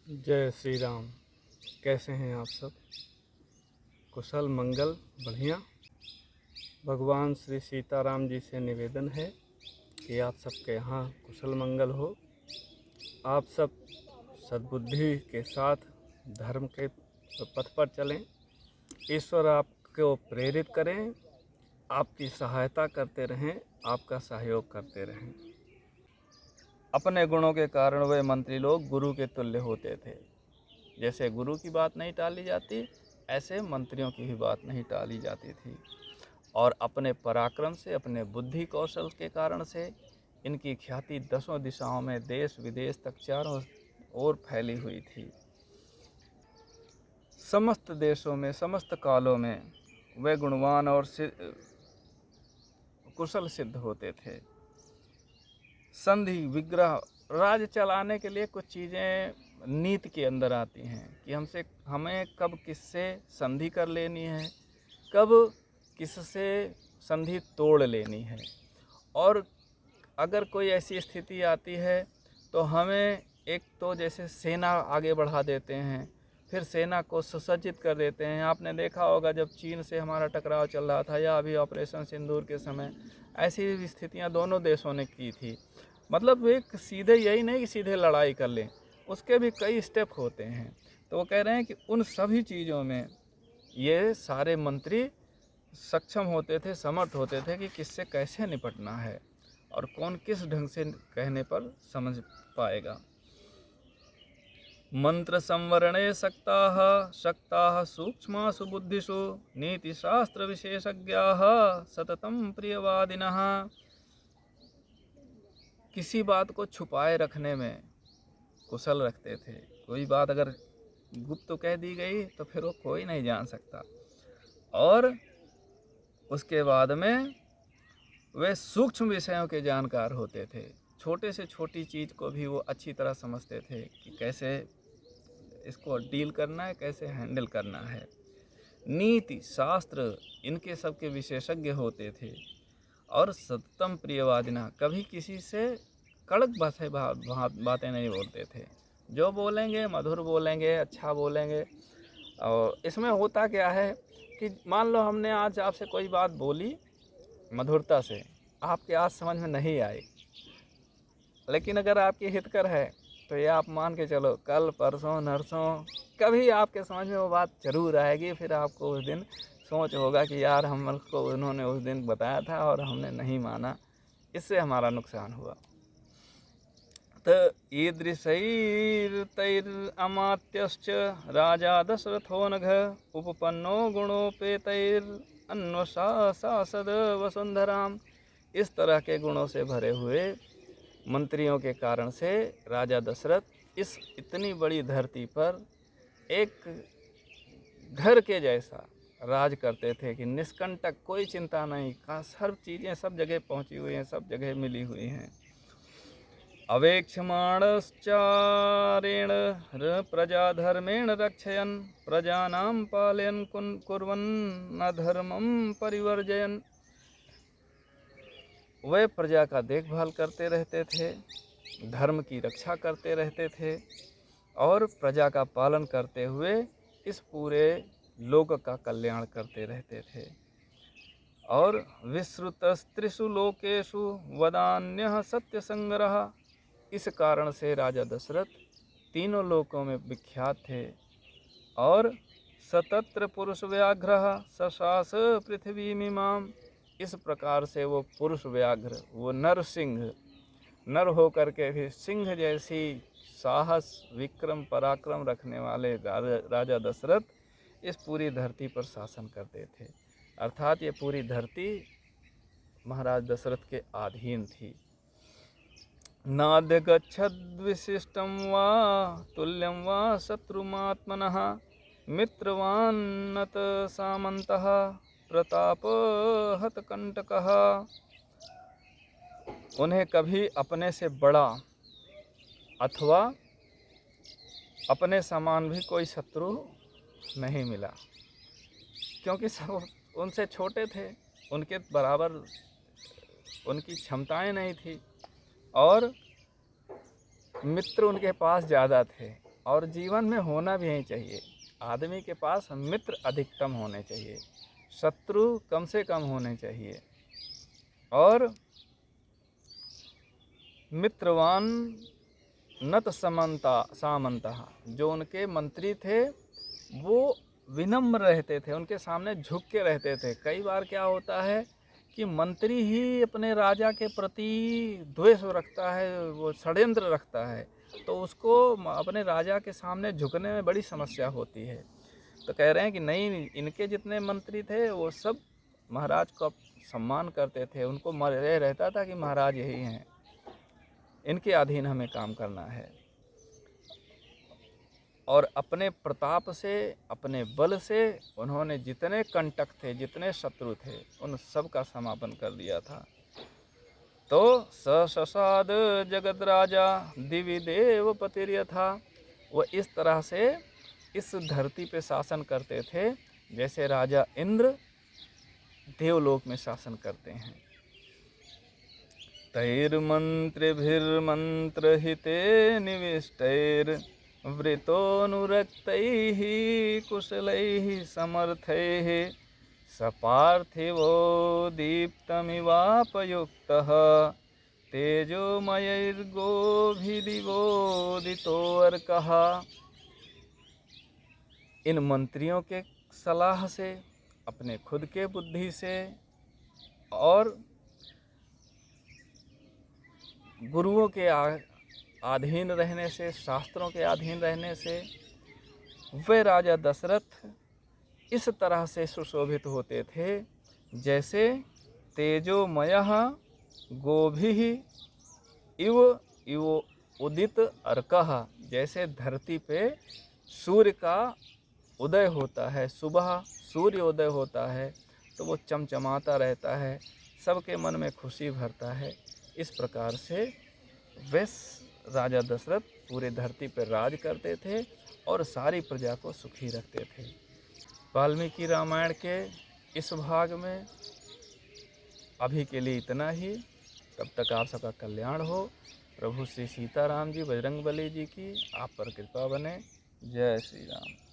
जय श्री राम। कैसे हैं आप सब? कुशल मंगल? बढ़िया। भगवान श्री सीताराम जी से निवेदन है कि आप सबके यहाँ कुशल मंगल हो। आप सब सद्बुद्धि के साथ धर्म के पथ पर चलें। ईश्वर आपको प्रेरित करें, आपकी सहायता करते रहें, आपका सहयोग करते रहें। अपने गुणों के कारण वे मंत्री लोग गुरु के तुल्य होते थे। जैसे गुरु की बात नहीं टाली जाती, ऐसे मंत्रियों की भी बात नहीं टाली जाती थी। और अपने पराक्रम से, अपने बुद्धि कौशल के कारण से इनकी ख्याति दसों दिशाओं में, देश विदेश तक चारों ओर फैली हुई थी। समस्त देशों में, समस्त कालों में वे गुणवान और कुशल सिद्ध होते थे। संधि विग्रह, राज चलाने के लिए कुछ चीज़ें नीति के अंदर आती हैं कि हमें कब किससे संधि कर लेनी है, कब किससे संधि तोड़ लेनी है। और अगर कोई ऐसी स्थिति आती है तो हमें एक तो जैसे सेना आगे बढ़ा देते हैं, फिर सेना को सुसज्जित कर देते हैं। आपने देखा होगा जब चीन से हमारा टकराव चल रहा था या अभी ऑपरेशन सिंदूर के समय, ऐसी स्थितियां दोनों देशों ने की थी। मतलब एक सीधे यही नहीं कि सीधे लड़ाई कर लें, उसके भी कई स्टेप होते हैं। तो वो कह रहे हैं कि उन सभी चीज़ों में ये सारे मंत्री सक्षम होते थे, समर्थ होते थे कि किससे कैसे निपटना है और कौन किस ढंग से कहने पर समझ पाएगा। मंत्र संवरणे शक्ताः सूक्ष्मासु बुद्धिषु नीतिशास्त्र विशेषज्ञाः सततं प्रियवादिनः। किसी बात को छुपाए रखने में कुशल रखते थे। कोई बात अगर गुप्त कह दी गई तो फिर वो कोई नहीं जान सकता। और उसके बाद में वे सूक्ष्म विषयों के जानकार होते थे। छोटे से छोटी चीज़ को भी वो अच्छी तरह समझते थे कि कैसे इसको डील करना है, कैसे हैंडल करना है। नीति शास्त्र इनके सबके विशेषज्ञ होते थे। और सततम प्रियवादिना, कभी किसी से कड़क बातें नहीं बोलते थे। जो बोलेंगे मधुर बोलेंगे, अच्छा बोलेंगे। और इसमें होता क्या है कि मान लो हमने आज आपसे कोई बात बोली मधुरता से, आपके आज समझ में नहीं आई, लेकिन अगर आपकी हितकर है तो ये आप मान के चलो कल परसों नरसों कभी आपके समझ में वो बात जरूर आएगी। फिर आपको उस दिन सोच होगा कि यार हमको उन्होंने उस दिन बताया था और हमने नहीं माना, इससे हमारा नुकसान हुआ। तो ईदृशैर्तैरमात्यश्च राजा दशरथो नघ उपपन्नो गुणोपेतैरन्वशासद वसुंधराम। इस तरह के गुणों से भरे हुए मंत्रियों के कारण से राजा दशरथ इस इतनी बड़ी धरती पर एक घर के जैसा राज करते थे कि निष्कंटक, कोई चिंता नहीं का, सब चीज़ें सब जगह पहुंची हुई हैं, सब जगह मिली हुई हैं। अवेक्षमाणश्चारेण प्रजा धर्मेण रक्षयन् प्रजानां पालयन् कुर्वन् अधर्मं परिवर्जयन्। वे प्रजा का देखभाल करते रहते थे, धर्म की रक्षा करते रहते थे और प्रजा का पालन करते हुए इस पूरे लोक का कल्याण करते रहते थे। और विश्रुतस्त्रिषु लोकेषु वदान्यः सत्य संग्रह, इस कारण से राजा दशरथ तीनों लोकों में विख्यात थे। और सतत्र पुरुष व्याघ्रः सशास पृथ्वीमिमाम्, इस प्रकार से वो पुरुष व्याघ्र, वो नर सिंह, नर होकर के भी सिंह जैसी साहस विक्रम पराक्रम रखने वाले राजा दशरथ इस पूरी धरती पर शासन करते थे। अर्थात ये पूरी धरती महाराज दशरथ के अधीन थी। नाद्यगच्छद्विशिष्टं वा तुल्यं वा शत्रुमात्मनः मित्रवान्नत सामन्तः प्रतापहतकंटकः। उन्हें कभी अपने से बड़ा अथवा अपने समान भी कोई शत्रु नहीं मिला, क्योंकि सब उनसे छोटे थे, उनके बराबर उनकी क्षमताएं नहीं थी और मित्र उनके पास ज़्यादा थे। और जीवन में होना भी नहीं चाहिए। आदमी के पास मित्र अधिकतम होने चाहिए, शत्रु कम से कम होने चाहिए। और मित्रवान नत सामंता, जो उनके मंत्री थे वो विनम्र रहते थे, उनके सामने झुक के रहते थे। कई बार क्या होता है कि मंत्री ही अपने राजा के प्रति द्वेष रखता है, वो षड्यंत्र रखता है, तो उसको अपने राजा के सामने झुकने में बड़ी समस्या होती है। तो कह रहे हैं कि नहीं, इनके जितने मंत्री थे वो सब महाराज का सम्मान करते थे, उनको यह रहता था कि महाराज यही हैं, इनके अधीन हमें काम करना है। और अपने प्रताप से, अपने बल से उन्होंने जितने कंटक थे, जितने शत्रु थे, उन सब का समापन कर दिया था। तो ससाद जगत राजा दिवि देव पतिर्यथा, वो इस तरह से इस धरती पे शासन करते थे जैसे राजा इंद्र देवलोक में शासन करते हैं। तैर्मंत्रिभिर्मंत्रहिते निविष्टैर् वृतोऽनुरक्तैः कुशलैः समर्थैः सपार्थिवो दीप्तमिवापयुक्तः तेजोमयैर्गोभिदिवोदितोऽर्कः। इन मंत्रियों के सलाह से, अपने खुद के बुद्धि से और गुरुओं के अधीन रहने से, शास्त्रों के अधीन रहने से वे राजा दशरथ इस तरह से सुशोभित होते थे जैसे तेजोमयः गोभिः इव उदित अर्कः, जैसे धरती पे सूर्य का उदय होता है, सुबह सूर्य उदय होता है तो वो चमचमाता रहता है, सबके मन में खुशी भरता है। इस प्रकार से वे राजा दशरथ पूरे धरती पर राज करते थे और सारी प्रजा को सुखी रखते थे। वाल्मीकि रामायण के इस भाग में अभी के लिए इतना ही। तब तक आप सबका कल्याण हो। प्रभु श्री सीताराम जी, बजरंगबली जी की आप पर कृपा बने। जय श्री राम।